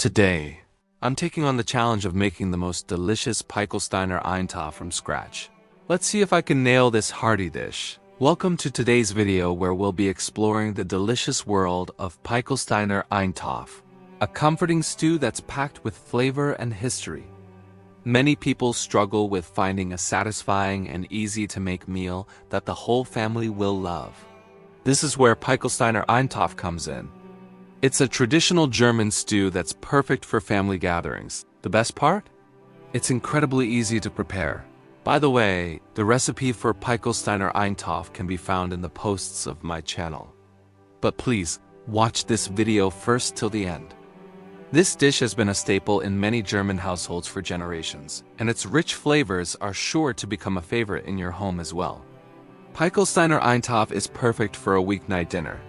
Today, I'm taking on the challenge of making the most delicious Peichelsteiner Eintopf from scratch. Let's see if I can nail this hearty dish. Welcome to today's video where we'll be exploring the delicious world of Peichelsteiner Eintopf, a comforting stew that's packed with flavor and history. Many people struggle with finding a satisfying and easy-to-make meal that the whole family will love. This is where Peichelsteiner Eintopf comes in. It's a traditional German stew that's perfect for family gatherings. The best part? It's incredibly easy to prepare. By the way, the recipe for Peichelsteiner Eintopf can be found in the posts of my channel. But please, watch this video first till the end. This dish has been a staple in many German households for generations, and its rich flavors are sure to become a favorite in your home as well. Peichelsteiner Eintopf is perfect for a weeknight dinner.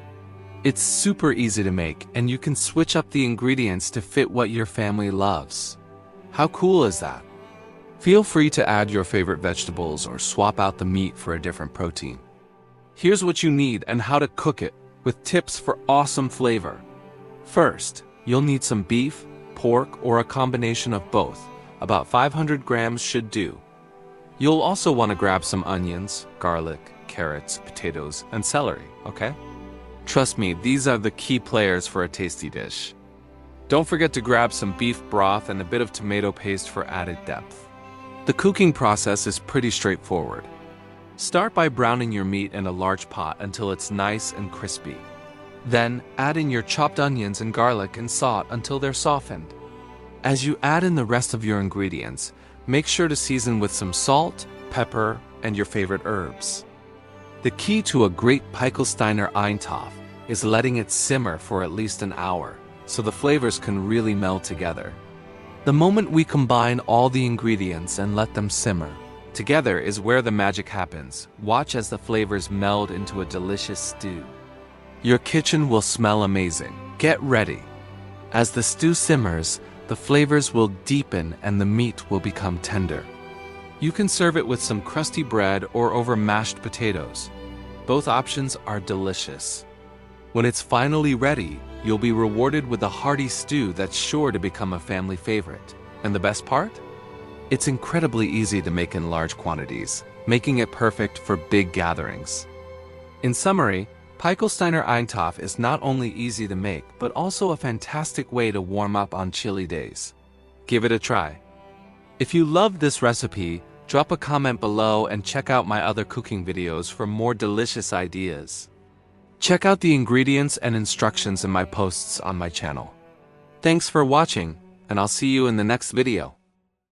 It's super easy to make, and you can switch up the ingredients to fit what your family loves. How cool is that? Feel free to add your favorite vegetables or swap out the meat for a different protein. Here's what you need and how to cook it, with tips for awesome flavor. First, you'll need some beef, pork, or a combination of both. About 500 grams should do. You'll also want to grab some onions, garlic, carrots, potatoes, and celery, okay? Trust me, these are the key players for a tasty dish. Don't forget to grab some beef broth and a bit of tomato paste for added depth. The cooking process is pretty straightforward. Start by browning your meat in a large pot until it's nice and crispy. Then, add in your chopped onions and garlic and saute until they're softened. As you add in the rest of your ingredients, make sure to season with some salt, pepper, and your favorite herbs. The key to a great Peichelsteiner Eintopf is letting it simmer for at least an hour, so the flavors can really meld together. The moment we combine all the ingredients and let them simmer together is where the magic happens. Watch as the flavors meld into a delicious stew. Your kitchen will smell amazing. Get ready. As the stew simmers, the flavors will deepen and the meat will become tender. You can serve it with some crusty bread or over mashed potatoes. Both options are delicious. When it's finally ready, you'll be rewarded with a hearty stew that's sure to become a family favorite. And the best part? It's incredibly easy to make in large quantities, making it perfect for big gatherings. In summary, Peichelsteiner Eintopf is not only easy to make, but also a fantastic way to warm up on chilly days. Give it a try. If you loved this recipe, drop a comment below and check out my other cooking videos for more delicious ideas. Check out the ingredients and instructions in my posts on my channel. Thanks for watching, and I'll see you in the next video.